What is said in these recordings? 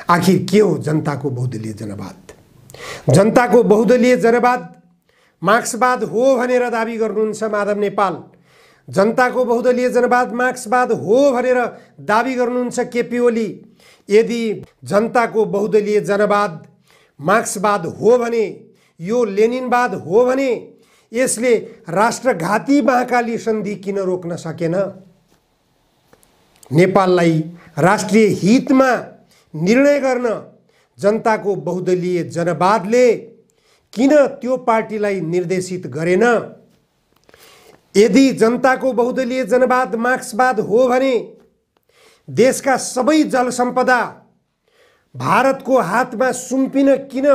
आखिर के हो जनताको बहुदलीय जनवाद? जनताको बहुदलीय जनवाद मार्क्सवाद हो भनेर दाबी गर्नुहुन्छ माधव नेपाल। जनताको बहुदलीय जनवाद मार्क्सवाद हो भनेर दाबी गर्नुहुन्छ केपी ओली। यदि जनताको बहुदलीय जनवाद मार्क्सवाद हो भने, यो लेनिनवाद हो भने यसले राष्ट्रघाती महाकाली सन्धि किन रोक्न सकेन? नेपाललाई राष्ट्रिय हितमा निर्णय गर्न जनताको बहुदलीय जनवादले किन त्यो पार्टीलाई निर्देशित गरेन? यदि जनताको बहुदलीय जनवाद मार्क्सवाद हो भने देशका सबै जलसम्पदा भारतको हातमा सुम्पिन किन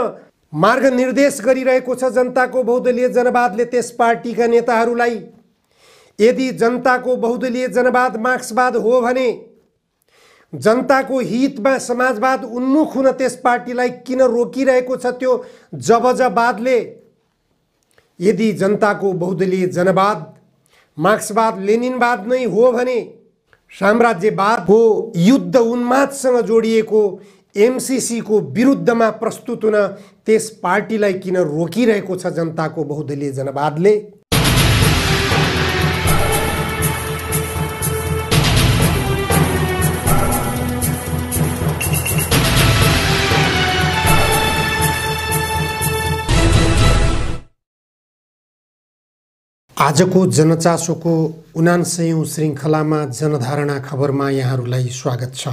मार्ग निर्देश गरिरहेको छ जनताको बहुदलीय जनवादले त्यस पार्टीका नेताहरूलाई? यदि जनताको बहुदलीय जनवाद मार्क्सवाद हो भने जनताको हितमा समाजवाद उन्मुख हुन त्यस पार्टीलाई किन रोकिरहेको छ त्यो जबजवादले? यदि जनताको बहुदलीय जनवाद मार्क्सवाद लेनिनवाद नै हो भने साम्राज्यवादको युद्ध उन्मादसँग जोडिएको एमसीसी को विरुद्धमा प्रस्तुत हुन त्यस पार्टीलाई किन रोकिरहेको छ जनताको बहुदलीय जनवादले? आजको जनचासोको 79औं श्रृङ्खलामा जनधारणा खबरमा यहाँहरूलाई स्वागत छ।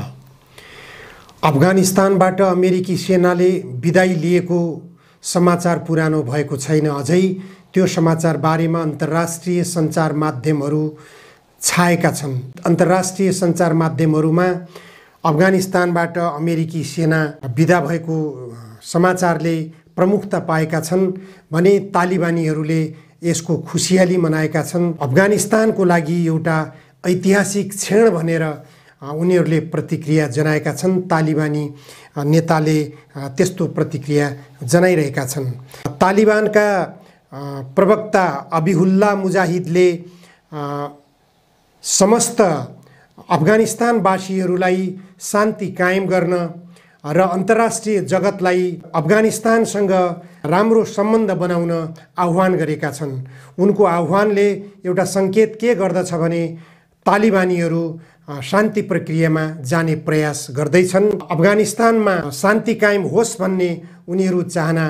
अफगानिस्तानबाट अमेरिकी सेनाले बिदाई लिएको समाचार पुरानो भएको छैन। अझै त्यो समाचार बारेमा अन्तर्राष्ट्रिय सञ्चार माध्यमहरू छाएका छन्। अन्तर्राष्ट्रिय सञ्चार माध्यमहरूमा अफगानिस्तानबाट अमेरिकी सेना बिदा भएको समाचारले प्रमुखता पाएका छन् भने तालिबानीहरूले यसको खुसियाली मनाएका छन्। अफगानिस्तानको लागि एउटा ऐतिहासिक क्षण भनेर उनीहरूले प्रतिक्रिया जनाएका छन्। तालिबानी नेताले त्यस्तो प्रतिक्रिया जनाइरहेका छन्। तालिबानका प्रवक्ता अबिहुल्ला मुजाहिदले समस्त अफगानिस्तानवासीहरूलाई शान्ति कायम गर्न र अन्तर्राष्ट्रिय जगतलाई अफगानिस्तानसँग राम्रो सम्बन्ध बनाउन आह्वान गरेका छन्। उनको आह्वानले एउटा सङ्केत के गर्दछ भने तालिबानीहरू शान्ति प्रक्रियामा जाने प्रयास गर्दैछन्। अफगानिस्तानमा शान्ति कायम होस् भन्ने उनीहरू चाहना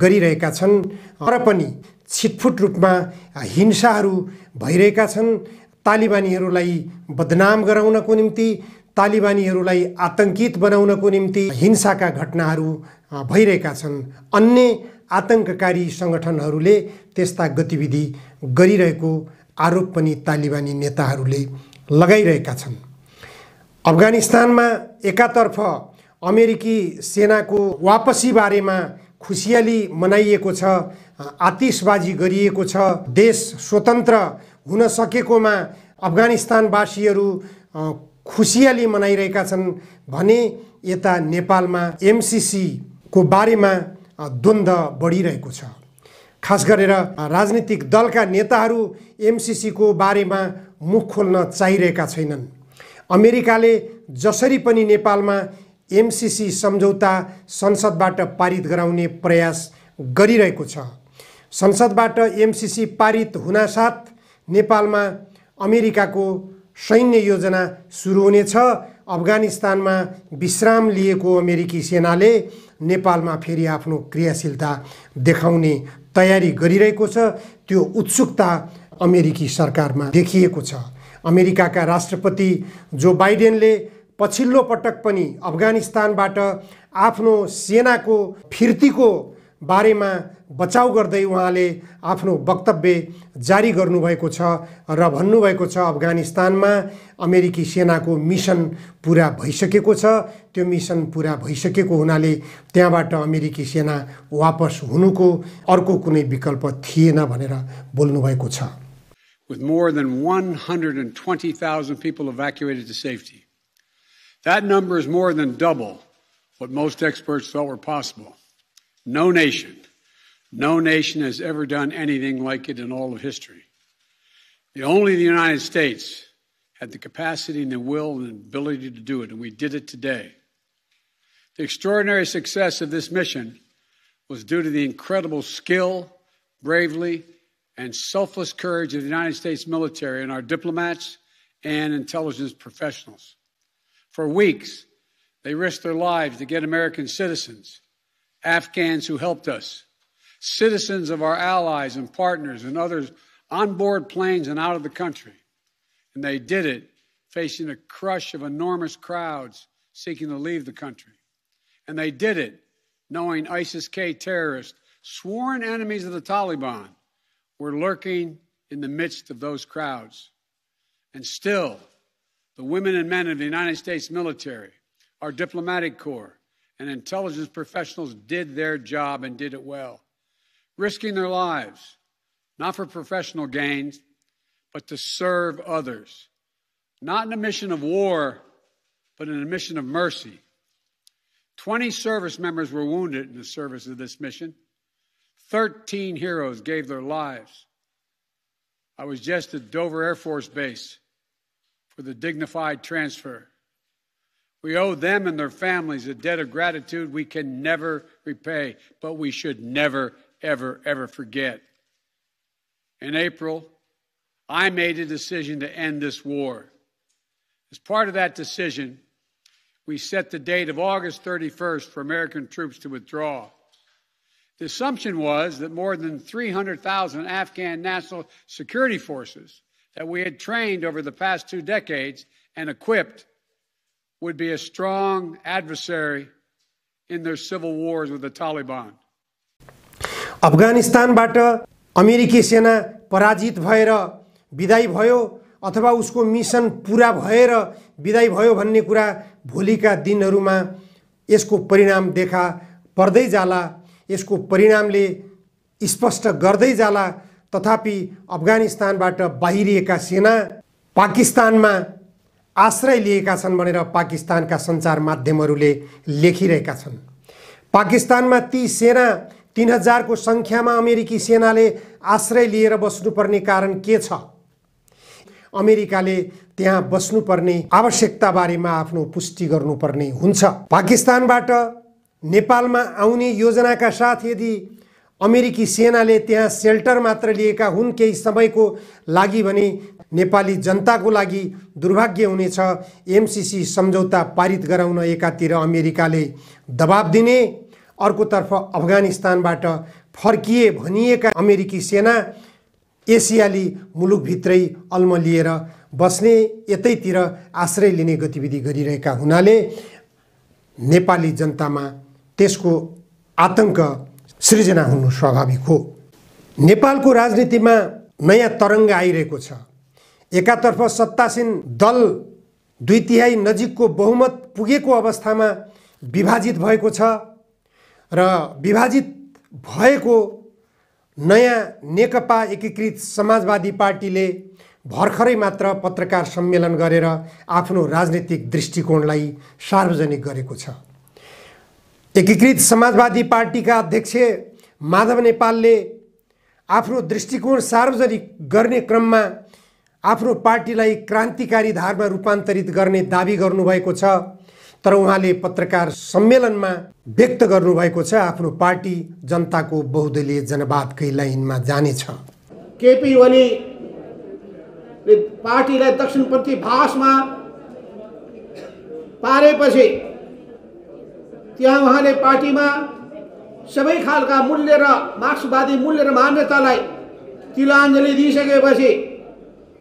गरिरहेका छन्। तर पनि छिटफुट रूपमा हिंसाहरू भइरहेका छन्। तालिबानीहरूलाई बदनाम गराउनको निम्ति, तालिबानीहरूलाई आतंकित बनाउनको निम्ति हिंसाका घटनाहरू भइरहेका छन्। अन्य आतंककारी सङ्गठनहरूले त्यस्ता गतिविधि गरिरहेको आरोप पनि तालिबानी नेताहरूले लगाइरहेका छन्। अफगानिस्तानमा एकातर्फ अमेरिकी सेनाको वापसी बारेमा खुसियाली मनाइएको छ, आतिशबाजी गरिएको छ, देश स्वतन्त्र हुन सकेकोमा अफगानिस्तानवासीहरू खुसियाली मनाइरहेका छन् भने यता नेपालमा एमसीसी को बारेमा द्वन्द्व बढिरहेको छ। खास गरेर राजनीतिक दलका नेताहरू एमसीसी को बारेमा मुख खोल्न चाहिरहेका छैनन्। अमेरिकाले जसरी पनि नेपालमा एमसीसी सम्झौता संसदबाट पारित गराउने प्रयास गरिरहेको छ। संसदबाट एमसीसी पारित हुनासाथ नेपालमा अमेरिकाको सैन्य योजना सुरु हुनेछ। अफगानिस्तानमा विश्राम लिएको अमेरिकी सेनाले नेपालमा फेरि आफ्नो क्रियाशीलता देखाउने तयारी गरिरहेको छ। त्यो उत्सुकता अमेरिकी सरकारमा देखिएको छ। अमेरिकाका राष्ट्रपति जो बाइडेनले पछिल्लो पटक पनि अफगानिस्तानबाट आफ्नो सेनाको फिर्तीको बारेमा बचाउ गर्दै उहाँले आफ्नो वक्तव्य जारी गर्नुभएको छ र भन्नुभएको छ अफगानिस्तानमा अमेरिकी सेनाको मिसन पुरा भइसकेको छ। त्यो मिसन पुरा भइसकेको हुनाले त्यहाँबाट अमेरिकी सेना वापस हुनुको अर्को कुनै विकल्प थिएन भनेर बोल्नुभएको छ। With more than 120,000 people evacuated to safety. That number is more than double what most experts thought were possible. No nation has ever done anything like it in all of history. Only the United States had the capacity and the will and ability to do it, and we did it today. The extraordinary success of this mission was due to the incredible skill, bravery, and selfless courage of the United States military and our diplomats and intelligence professionals. For weeks, they risked their lives to get American citizens, Afghans who helped us, citizens of our allies and partners and others on board planes and out of the country. And they did it facing a crush of enormous crowds seeking to leave the country. And they did it knowing ISIS-K terrorists, sworn enemies of the Taliban, were lurking in the midst of those crowds. And still, the women and men of the United States military, our diplomatic corps, and intelligence professionals did their job and did it well, risking their lives, not for professional gains, but to serve others, not in a mission of war, but in a mission of mercy. 20 service members were wounded in the service of this mission. 13 heroes gave their lives. I was just at Dover Air Force Base for the dignified transfer. We owe them and their families a debt of gratitude we can never repay, but we should never, ever, ever forget. In April, I made a decision to end this war. As part of that decision, we set the date of August 31st for American troops to withdraw. The assumption was that more than 300,000 Afghan national security forces that we had trained over the past 2 decades and equipped would be a strong adversary in their civil wars with the Taliban. अफगानिस्तानबाट अमेरिकी सेना पराजित भएर विदाई भयो अथवा उसको mission पूरा भएर विदाई भयो भन्ने कुरा भोलिका दिनहरुमा यसको परिणाम देखा पर्दै जाला, यसको परिणामले स्पष्ट गर्दै जाला। तथापि अफगानिस्तानबाट बाहिरिएका सेना पाकिस्तानमा आश्रय लिएका छन् भनेर पाकिस्तानका सञ्चार माध्यमहरूले लेखिरहेका छन्। पाकिस्तानमा ती सेना 3000 को संख्यामा अमेरिकी सेनाले आश्रय लिएर बस्नुपर्ने कारण के छ? अमेरिकाले त्यहाँ बस्नुपर्ने आवश्यकता बारेमा आफ्नो पुष्टि गर्नुपर्ने हुन्छ। पाकिस्तानबाट नेपालमा आउने योजनाका साथ यदि अमेरिकी सेनाले त्यहाँ सेल्टर मात्र लिएका हुन् केही समयको लागि भने नेपाली जनताको लागि दुर्भाग्य हुनेछ। एमसीसी सम्झौता पारित गराउन एकातिर अमेरिकाले दबाब दिने, अर्कोतर्फ अफगानिस्तानबाट फर्किए भनिएका अमेरिकी सेना एसियाली मुलुकभित्रै अल्मलिएर बस्ने, यतैतिर आश्रय लिने गतिविधि गरिरहेका हुनाले नेपाली जनतामा त्यसको आतंक सृजना हुनु स्वाभाविक हो। नेपालको राजनीतिमा नयाँ तरङ्ग आइरहेको छ। एकातर्फ सत्तासीन दल 2/3 नजिकको बहुमत पुगेको अवस्थामा विभाजित भएको छ र विभाजित भएको नयाँ नेकपा एकीकृत समाजवादी पार्टीले भर्खरै मात्र पत्रकार सम्मेलन गरेर आफ्नो राजनीतिक दृष्टिकोणलाई सार्वजनिक गरेको छ। एकीकृत समाजवादी पार्टीका अध्यक्ष माधव नेपालले आफ्नो दृष्टिकोण सार्वजनिक गर्ने क्रममा आफ्नो पार्टीलाई क्रान्तिकारी धारमा रूपान्तरित गर्ने दाबी गर्नुभएको छ। तर उहाँले पत्रकार सम्मेलनमा व्यक्त गर्नुभएको छ आफ्नो पार्टी जनताको बहुदलीय जनवादकै लाइनमा जानेछ। केपी ओली पार्टीलाई दक्षिणपन्थी भाषमा पारेपछि त्यहाँ उहाँले पार्टीमा सबै खालका मूल्य र मार्क्सवादी मूल्य र मान्यतालाई तिलाञ्जली दिइसकेपछि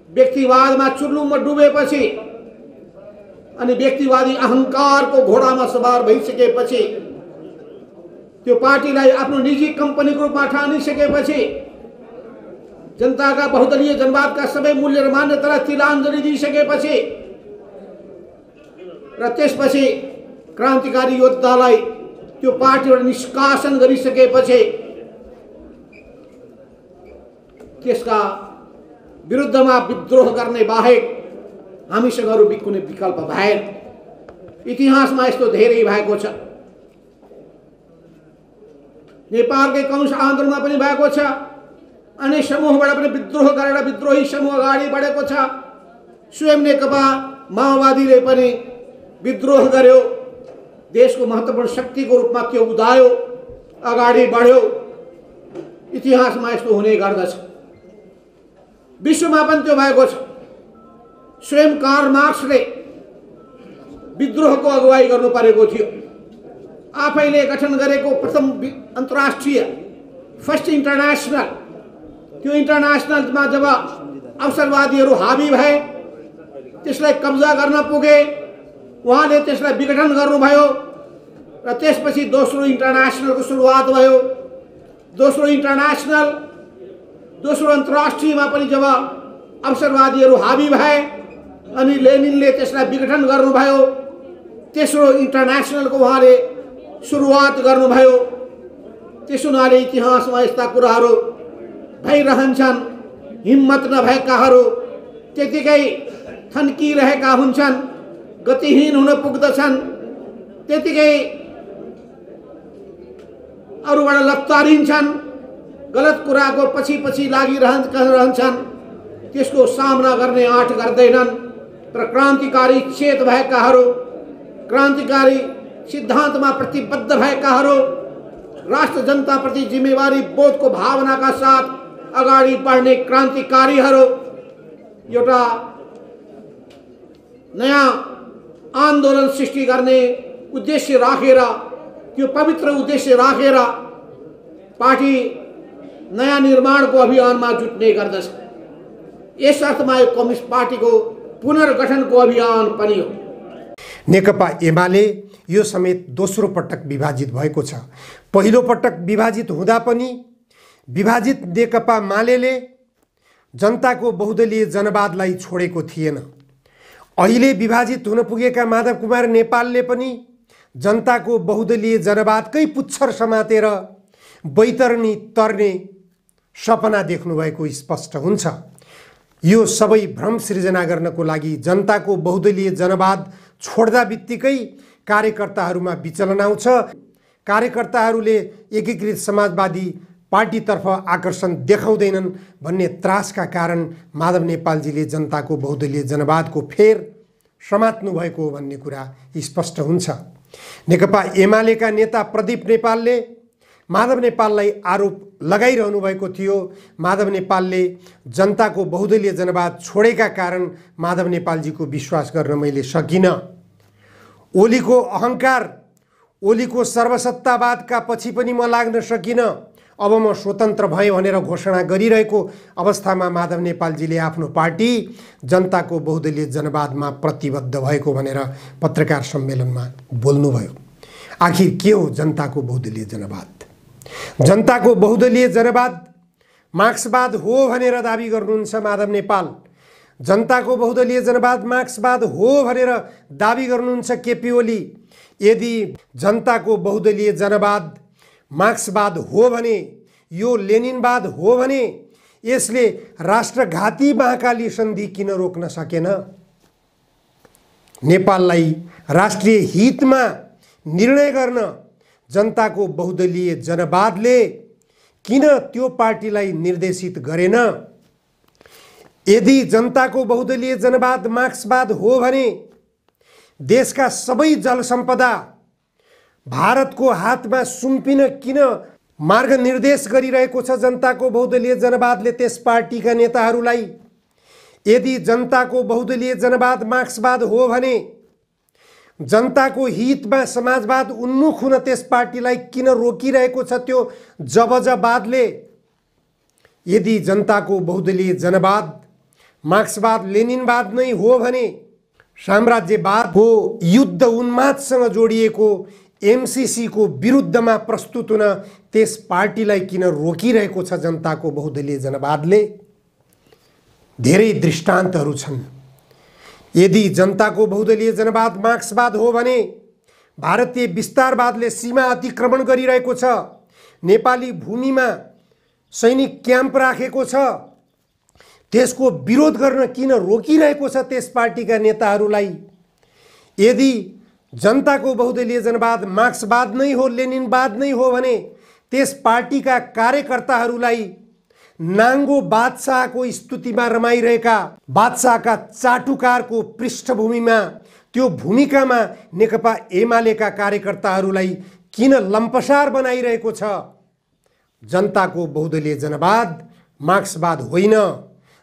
व्यक्तिवादमा चुर्लुममा डुबेपछि अनि व्यक्तिवादी अहंकारको घोडामा सवार भइसकेपछि त्यो पार्टीलाई आफ्नो निजी कम्पनीको रूपमा ठानिसकेपछि जनताका बहुदलीय जनवादका सबै मूल्य र मान्यतालाई तिलाञ्जली दिइसकेपछि र त्यसपछि क्रान्तिकारी योद्धालाई त्यो पार्टीबाट निष्कासन गरिसकेपछि त्यसका विरुद्धमा विद्रोह गर्ने बाहेक हामीसँग अरु कुनै विकल्प भएन। इतिहासमा यस्तो धेरै भएको छ। नेपालकै कम्युनिस्ट आन्दोलनमा पनि भएको छ। अनि समूहबाट पनि विद्रोह गरेर विद्रोही समूह अगाडि बढेको छ। स्वयं नेकपा माओवादीले पनि विद्रोह गर्यो देशको महत्त्वपूर्ण शक्तिको रूपमा त्यो उदायो, अगाडि बढ्यो। इतिहासमा यस्तो हुने गर्दछ, विश्वमा पनि त्यो भएको छ। स्वयं कार्ल मार्क्सले विद्रोहको अगुवाई गर्नु परेको थियो। आफैले गठन गरेको प्रथम अन्तर्राष्ट्रिय फर्स्ट इन्टरनेसनल, त्यो इन्टरनेसनलमा जब अवसरवादीहरू हावी भए, त्यसलाई कब्जा गर्न पुगे, उहाँले त्यसलाई विघटन गर्नुभयो र त्यसपछि दोस्रो इन्टरनेसनलको सुरुवात भयो। दोस्रो इन्टरनेसनल, दोस्रो अन्तर्राष्ट्रियमा पनि जब अवसरवादीहरू हावी भए अनि लेनिनले त्यसलाई विघटन गर्नुभयो, तेस्रो इन्टरनेसनलको उहाँले सुरुवात गर्नुभयो। त्यसो हुनाले इतिहासमा यस्ता कुराहरू भइरहन्छन्। हिम्मत नभएकाहरू त्यतिकै थन्किरहेका हुन्छन्, गतिहीन हुन पुग्दछन्, त्यतिकै अरूबाट लत्तारिन्छन्, गलत कुराको पछि पछि लागिरहन्छन्, त्यसको सामना गर्ने आँट गर्दैनन्। तर क्रान्तिकारी चेत भएकाहरू, क्रान्तिकारी सिद्धान्तमा प्रतिबद्ध भएकाहरू, राष्ट्र जनताप्रति जिम्मेवारी बोधको भावनाका साथ अगाडि बढ्ने क्रान्तिकारीहरू एउटा नयाँ आन्दोलन सृष्टि गर्ने उद्देश्य राखेर, त्यो पवित्र उद्देश्य राखेर पार्टी नयाँ निर्माणको अभियानमा जुट्ने गर्दछ। यस अर्थमा यो कम्युनिस्ट पार्टीको पुनर्गठनको अभियान पनि हो। नेकपा एमाले यो समेत दोस्रो पटक विभाजित भएको छ। पहिलो पटक विभाजित हुँदा पनि विभाजित नेकपा मालेले जनताको बहुदलीय जनवादलाई छोडेको थिएन। अहिले विभाजित हुन पुगेका माधव कुमार नेपालले पनि जनताको बहुदलीय जनवादकै पुच्छर समातेर बैतरणी तर्ने सपना देख्नुभएको स्पष्ट हुन्छ। यो सबै भ्रम सृजना गर्नको लागि जनताको बहुदलीय जनवाद छोड्दा बित्तिकै कार्यकर्ताहरूमा विचलन आउँछ। कार्यकर्ताहरूले एकीकृत समाजवादी पार्टीतर्फ आकर्षण देखाउँदैनन् भन्ने त्रासका कारण माधव नेपालजीले जनताको बहुदलीय जनवादको फेर समात्नु भएको हो भन्ने कुरा स्पष्ट हुन्छ। नेकपा एमालेका नेता प्रदीप नेपालले माधव नेपाललाई आरोप लगाइरहनु भएको थियो। माधव नेपालले जनताको बहुदलीय जनवाद छोडेका कारण माधव नेपालजीको विश्वास गर्न मैले सकिनँ। ओलीको अहङ्कार, ओलीको सर्वसत्तावादका पछि पनि म लाग्न सकिनँ। अब म स्वतन्त्र भएँ भनेर घोषणा गरिरहेको अवस्थामा माधव नेपालजीले आफ्नो पार्टी जनताको बहुदलीय जनवादमा प्रतिबद्ध भएको भनेर पत्रकार सम्मेलनमा बोल्नुभयो। आखिर के हो जनताको बहुदलीय जनवाद? जनताको बहुदलीय जनवाद मार्क्सवाद हो भनेर दाबी गर्नुहुन्छ माधव नेपाल। जनताको बहुदलीय जनवाद मार्क्सवाद हो भनेर दाबी गर्नुहुन्छ केपी ओली। यदि जनताको बहुदलीय जनवाद मार्क्सवाद हो भने, यो लेनिनवाद हो भने यसले राष्ट्रघाती महाकाली सन्धि किन रोक्न सकेन? नेपाललाई राष्ट्रिय हितमा निर्णय गर्न जनताको बहुदलीय जनवादले किन त्यो पार्टीलाई निर्देशित गरेन? यदि जनताको बहुदलीय जनवाद मार्क्सवाद हो भने देशका सबै जलसम्पदा भारतको हातमा सुम्पिन किन मार्ग निर्देश गरिरहेको छ जनताको बहुदलीय जनवादले त्यस पार्टीका नेताहरूलाई? यदि जनताको बहुदलीय जनवाद मार्क्सवाद हो भने जनताको हितमा समाजवाद उन्मुख हुन त्यस पार्टीलाई किन रोकिरहेको छ त्यो जबजवादले? यदि जनताको बहुदलीय जनवाद मार्क्सवाद लेनिनवाद नै हो भने साम्राज्यवादको युद्ध उन्मादसँग जोडिएको एमसीसी को विरुद्धमा प्रस्तुत हुन त्यस पार्टीलाई किन रोकिरहेको छ जनताको बहुदलीय जनवादले? धेरै दृष्टान्तहरू छन्। यदि जनताको बहुदलीय जनवाद मार्क्सवाद हो भने भारतीय विस्तारवादले सीमा अतिक्रमण गरिरहेको छ, नेपाली भूमिमा सैनिक क्याम्प राखेको छ, त्यसको विरोध गर्न किन रोकिरहेको छ त्यस पार्टीका नेताहरूलाई? यदि जनताको बहुदलीय जनवाद मार्क्सवाद नै हो, लेनिनवाद नै हो भने त्यस पार्टीका कार्यकर्ताहरूलाई नाङ्गो बादशाहको स्तुतिमा रमाइरहेका बादशाहका चाटुकारको पृष्ठभूमिमा त्यो भूमिकामा नेकपा एमालेका कार्यकर्ताहरूलाई किन लम्पसार बनाइरहेको छ? जनताको बहुदलीय जनवाद मार्क्सवाद होइन।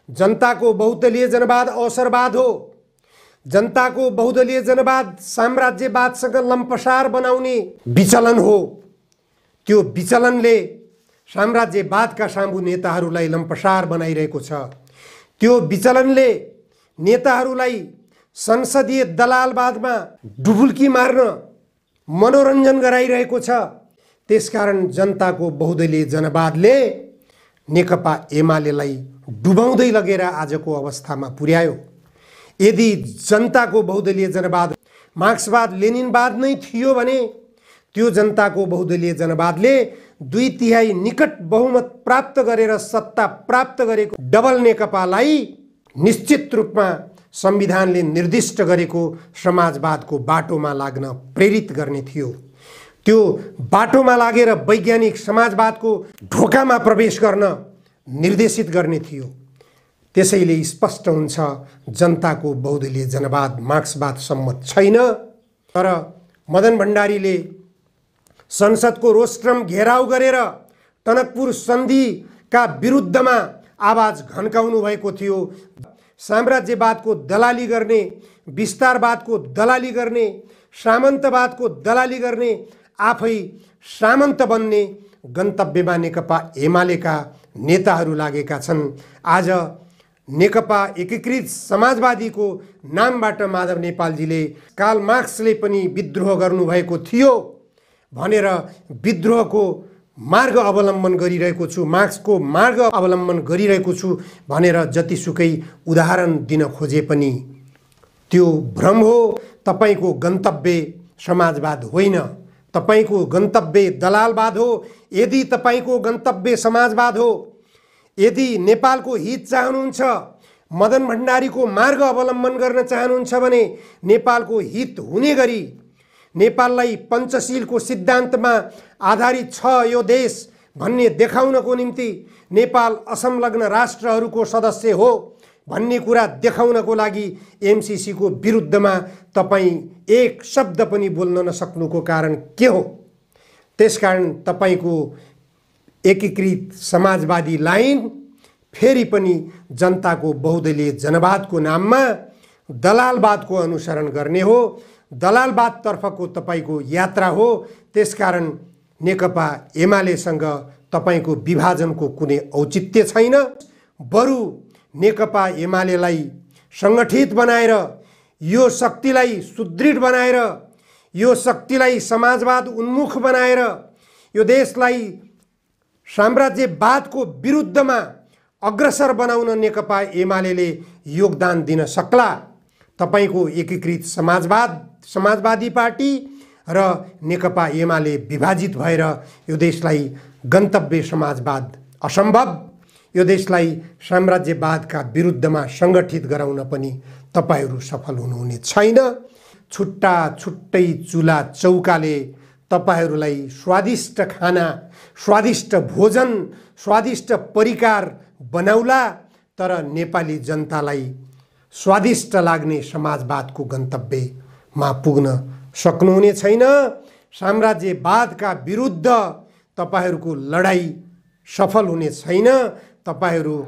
जनताको बहुदलीय जनवाद अवसरवाद हो। जनताको बहुदलीय जनवाद साम्राज्यवादसँग लम्पसार बनाउने विचलन हो। त्यो विचलनले साम्राज्यवादका सामु नेताहरूलाई लम्पसार बनाइरहेको छ। त्यो विचलनले नेताहरूलाई संसदीय दलालवादमा डुबुल्की मार्न मनोरञ्जन गराइरहेको छ। त्यसकारण जनताको बहुदलीय जनवादले नेकपा एमालेलाई डुबाउँदै लगेर आजको अवस्थामा पुर्यायो। यदि जनताको बहुदलीय जनवाद मार्क्सवाद लेनिनवाद नै थियो भने त्यो जनताको बहुदलीय जनवादले 2/3 निकट बहुमत प्राप्त गरेर सत्ता प्राप्त गरेको डबल नेकपालाई निश्चित रूपमा संविधानले निर्दिष्ट गरेको समाजवादको बाटोमा लाग्न प्रेरित गर्ने थियो। त्यो बाटोमा लागेर वैज्ञानिक समाजवादको ढोकामा प्रवेश गर्न निर्देशित गर्ने थियो। त्यसैले स्पष्ट हुन्छ जनताको बहुदलीय जनवाद मार्क्सवाद सम्मत छैन। तर मदन भण्डारीले संसदको रोस्ट्रम घेराउ गरेर टनकपुर सन्धिका विरुद्धमा आवाज घन्काउनु भएको थियो। साम्राज्यवादको दलाली गर्ने, विस्तारवादको दलाली गर्ने, सामन्तवादको दलाली गर्ने, आफै सामन्त बन्ने गन्तव्यमा नेकपा एमालेका नेताहरू लागेका छन्। आज नेकपा एकीकृत समाजवादीको नामबाट माधव नेपालजीले कार्ल मार्क्सले पनि विद्रोह गर्नुभएको थियो भनेर विद्रोहको मार्ग अवलम्बन गरिरहेको छु, मार्क्सको मार्ग अवलम्बन गरिरहेको छु भनेर जतिसुकै उदाहरण दिन खोजे पनि त्यो भ्रम हो। तपाईको गन्तव्य समाजवाद होइन, तपाईको गन्तव्य दलालवाद हो। यदि तपाईको गन्तव्य समाजवाद हो, यदि नेपालको हित चाहनुहुन्छ, मदन भण्डारीको मार्ग अवलम्बन गर्न चाहनुहुन्छ भने नेपालको हित हुने गरी नेपाललाई पञ्चशीलको सिद्धान्तमा आधारित छ यो देश भन्ने देखाउनको निम्ति, नेपाल असंलग्न राष्ट्रहरूको सदस्य हो भन्ने कुरा देखाउनको लागि एमसीसीको विरुद्धमा तपाईँ एक शब्द पनि बोल्न नसक्नुको कारण के हो? त्यसकारण तपाईको एकीकृत समाजवादी लाइन फेरि पनि जनताको बहुदलीय जनवादको नाममा दलालवादको अनुसरण गर्ने हो। दलालवादतर्फको तपाईको यात्रा हो। त्यसकारण नेकपा एमालेसँग तपाईको विभाजनको कुनै औचित्य छैन। बरु नेकपा एमालेलाई सङ्गठित बनाएर, यो शक्तिलाई सुदृढ बनाएर, यो शक्तिलाई समाजवाद उन्मुख बनाएर यो देशलाई साम्राज्यवादको विरुद्धमा अग्रसर बनाउन नेकपा एमालेले योगदान दिन सक्ला। तपाईको एकीकृत समाजवादी पार्टी र नेकपा एमाले विभाजित भएर यो देशलाई गन्तव्य समाजवाद असम्भव, यो देशलाई साम्राज्यवादका विरुद्धमा सङ्गठित गराउन पनि तपाईहरू सफल हुनुहुने छैन। छुट्टा छुट्टै चुला चौकाले तपाईहरूलाई स्वादिष्ट खाना, स्वादिष्ट भोजन, स्वादिष्ट परिकार बनाउला, तर नेपाली जनतालाई स्वादिष्ट लाग्ने समाजवादको गन्तव्यमा पुग्न सक्नुहुने छैन। साम्राज्यवादका विरुद्ध तपाईहरूको लडाई सफल हुने छैन। तपाईहरू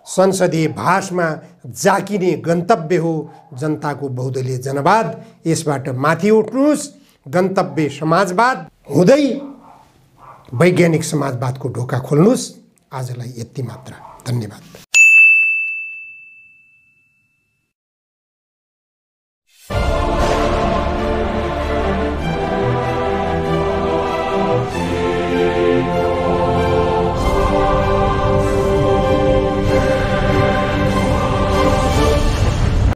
संसदीय भाषमा जाकिने गन्तव्य हो जनताको बहुदलीय जनवाद। यसबाट माथि उठ्नुहोस्। गन्तव्य समाजवाद हुँदै वैज्ञानिक समाजवादको ढोका खोल्नुहोस्। आजलाई यति मात्र। धन्यवाद।